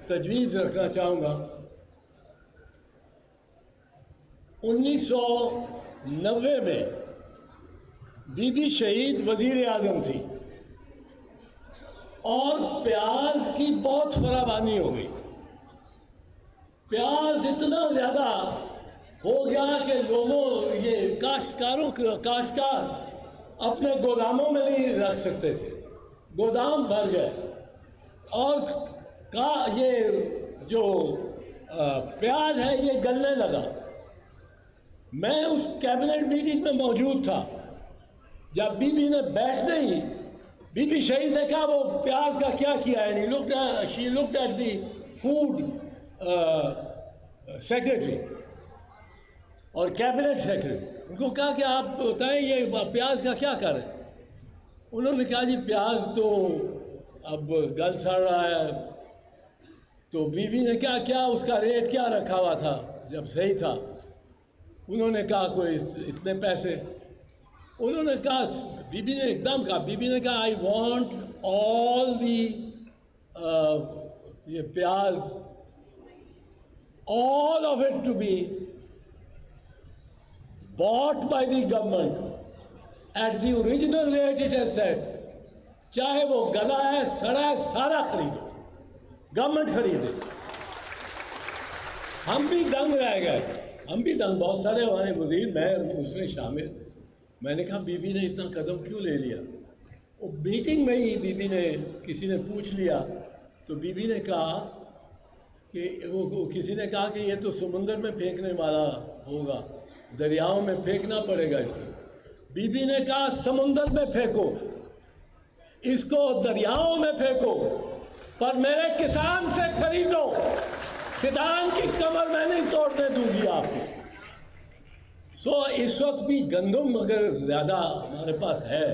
تجویز رکھنا چاہوں گا۔ 1990 میں بی بی شہید وزیر اعظم تھی اور پیاز کی بہت فراوانی ہو گئی۔ پیاز اتنا زیادہ ہو گیا کہ لوگوں یہ کاشتکار اپنے گوداموں میں نہیں رکھ سکتے تھے، گودام بھر گئے، اور یہ جو پیاز ہے یہ گلنے لگا۔ میں اس کیبنٹ میٹنگ میں موجود تھا جب بی بی نے بیٹھتے ہی بی بی شہید نے کہا وہ پیاز کا کیا کیا ہے، she looked at the food secretary اور کیبنٹ سیکرٹری، ان کو کہا کہ آپ بتائیں یہ پیاز کا کیا کر رہے ہیں؟ انہوں نے کہا جی پیاز تو اب گل سڑ رہا ہے۔ تو بی بی نے کہا کیا اس کا ریٹ کیا رکھا ہوا تھا جب صحیح تھا؟ انہوں نے کہا کوئی اتنے پیسے۔ انہوں نے کہا بی بی نے ایک دم کہا، بی بی نے کہا آئی وانٹ آل دی یہ پیاز all of it to be bought by the government at the original rate it has said، چاہے وہ گلا ہے سڑا ہے سارا خریدو، گورنمنٹ خریدے۔ ہم بھی دنگ رہ گئے، ہم بھی دنگ، بہت سارے ہمارے وزیر، میں اس میں شامل۔ میں نے کہا بی بی نے اتنا قدم کیوں لے لیا؟ وہ میٹنگ میں ہی بی بی نے کسی نے پوچھ لیا تو بی بی نے کہا کہ وہ کسی نے کہا کہ یہ تو سمندر میں پھینکنے والا ہوگا، دریاؤں میں پھینکنا پڑے گا اس کو۔ بی بی نے کہا سمندر میں پھینکو اس کو، دریاؤں میں پھینکو، پر میرے کسان سے خریدو، کسان کی کمر میں نہیں توڑنے دوں گی آپ کو۔ اس وقت بھی گندم اگر زیادہ ہمارے پاس ہے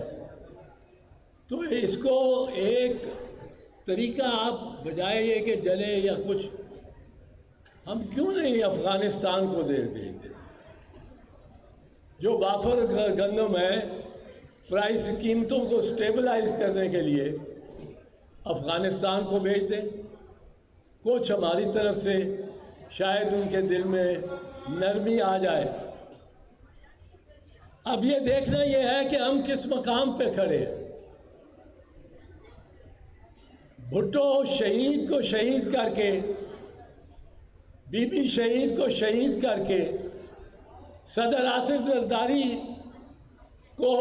تو اس کو ایک طریقہ آپ بجائے یہ کہ جلے یا کچھ، ہم کیوں نہیں افغانستان کو دے دیں؟ جو وافر گندم ہے، پرائس قیمتوں کو سٹیبلائز کرنے کے لیے افغانستان کو بھیج دیں۔ کچھ ہماری طرف سے شاید ان کے دل میں نرمی آ جائے۔ اب یہ دیکھنا یہ ہے کہ ہم کس مقام پہ کھڑے ہیں۔ بھٹو شہید کو شہید کر کے، بی بی شہید کو شہید کر کے، صدر آصف زرداری کو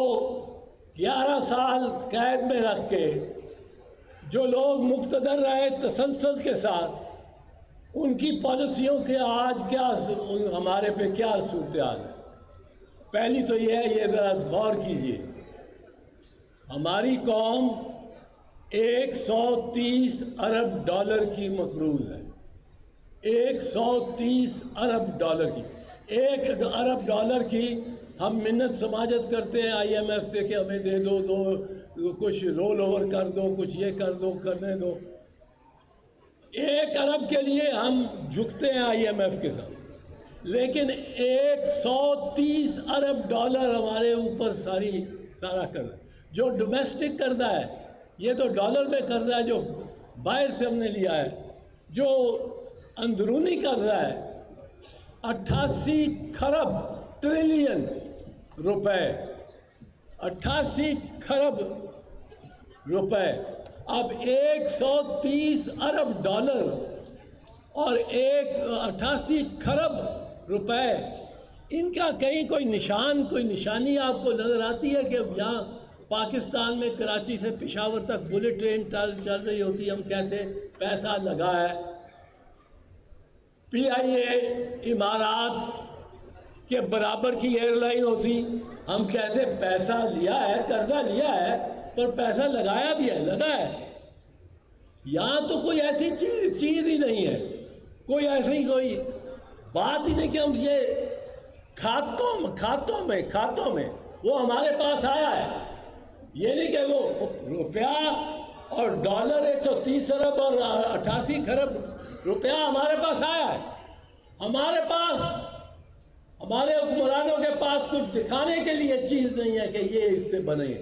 11 سال قید میں رکھ کے، جو لوگ مقتدر رہے تسلسل کے ساتھ، ان کی پالیسیوں کے آج کیا ہمارے پہ کیا صورتحال ہے۔ پہلی تو یہ ہے، یہ ذرا غور کیجئے، ہماری قوم 130 ارب ڈالر کی مقروض ہے، 130 ارب ڈالر کی۔ 1 ارب ڈالر کی ہم منت سماجت کرتے ہیں آئی ایم ایف سے کہ ہمیں دے دو، کچھ رول اوور کر دو، کچھ یہ کر دو، کرنے دو۔ 1 ارب کے لیے ہم جھکتے ہیں آئی ایم ایف کے ساتھ، لیکن 130 ارب ڈالر ہمارے اوپر سارا قرضہ، جو ڈومیسٹک قرضہ ہے، یہ تو ڈالر میں قرضہ ہے جو باہر سے ہم نے لیا ہے، جو اندرونی قرضہ ہے 88 کھرب ٹریلین روپے، 88 کھرب روپے۔ اب 130 ارب ڈالر اور 88 کھرب روپے، ان کا کہیں کوئی نشانی آپ کو نظر آتی ہے کہ اب یہاں پاکستان میں کراچی سے پشاور تک بلٹ ٹرین چل رہی ہوتی، ہم کہتے ہیں پیسہ لگا ہے۔ پی آئی اے امارات کے برابر کی ایئر لائن ہوتی، ہم کہتے پیسہ لیا ہے، قرضہ لیا ہے، پر پیسہ لگایا بھی ہے، لگا ہے۔ یہاں تو کوئی ایسی چیز ہی نہیں ہے، کوئی ایسی کوئی بات ہی نہیں کہ ہم یہ کھاتوں میں وہ ہمارے پاس آیا ہے۔ یہ نہیں کہ وہ روپیہ اور ڈالر 130 ارب اور 88 کھرب روپیہ ہمارے پاس آیا ہے۔ ہمارے پاس، ہمارے حکمرانوں کے پاس کچھ دکھانے کے لیے چیز نہیں ہے کہ یہ اس سے بنے۔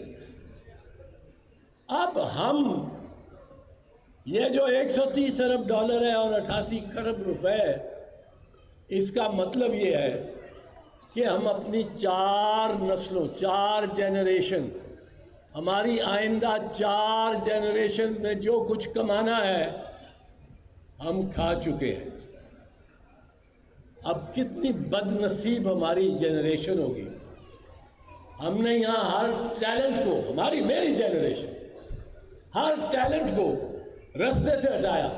اب ہم یہ جو 130 ارب ڈالر ہے اور 88 کھرب روپے ہے، اس کا مطلب یہ ہے کہ ہم اپنی 4 نسلوں، 4 جنریشن، ہماری آئندہ 4 جنریشن میں جو کچھ کمانا ہے ہم کھا چکے ہیں۔ اب کتنی بد نصیب ہماری جنریشن ہوگی۔ ہم نے یہاں ہر ٹیلنٹ کو، میری جنریشن ہر ٹیلنٹ کو رستے سے ہٹایا،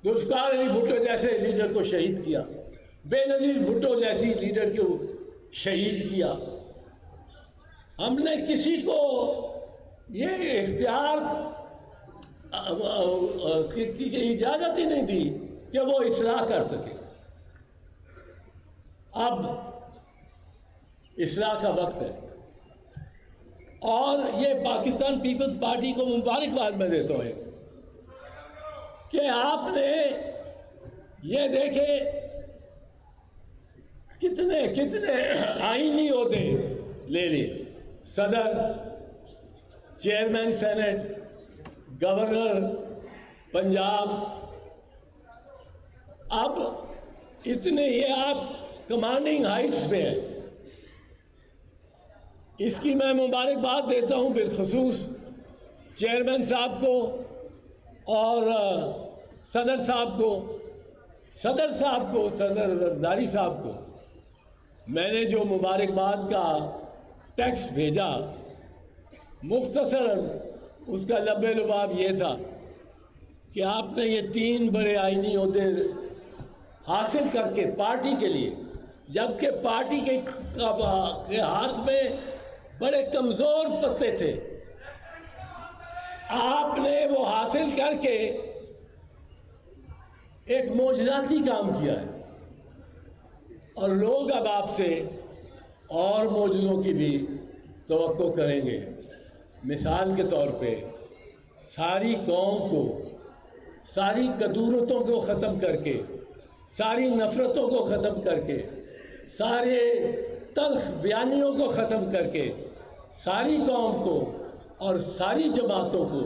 ذوالفقار علی بھٹو جیسے لیڈر کو شہید کیا، بے نظیر بھٹو جیسی لیڈر کو شہید کیا۔ ہم نے کسی کو یہ اختیار کی اجازت ہی نہیں دی کہ وہ اصلاح کر سکے۔ اب اصلاح کا وقت ہے، اور یہ پاکستان پیپلز پارٹی کو مبارکباد میں دیتا ہوں کہ آپ نے یہ دیکھے کتنے آئینی عہدے لے لیے، صدر، چیئرمین سینٹ، گورنر پنجاب۔ اب اتنے یہ آپ کمانڈنگ ہائٹس پہ ہیں۔ اس کی میں مبارکباد دیتا ہوں بالخصوص چیئرمین صاحب کو اور صدر زرداری صاحب کو۔ میں نے جو مبارکباد کا ٹیکسٹ بھیجا، مختصراً اس کا لب لباب یہ تھا کہ آپ نے یہ 3 بڑے آئینی عہدے حاصل کر کے پارٹی کے لیے، جبکہ پارٹی کے ہاتھ میں بڑے کمزور پتے تھے، آپ نے وہ حاصل کر کے ایک معجزاتی کام کیا ہے، اور لوگ اب آپ سے اور معجزوں کی بھی توقع کریں گے۔ مثال کے طور پہ ساری قوم کو، ساری کدورتوں کو ختم کر کے، ساری نفرتوں کو ختم کر کے، سارے تلخ بیانیوں کو ختم کر کے، ساری قوم کو اور ساری جماعتوں کو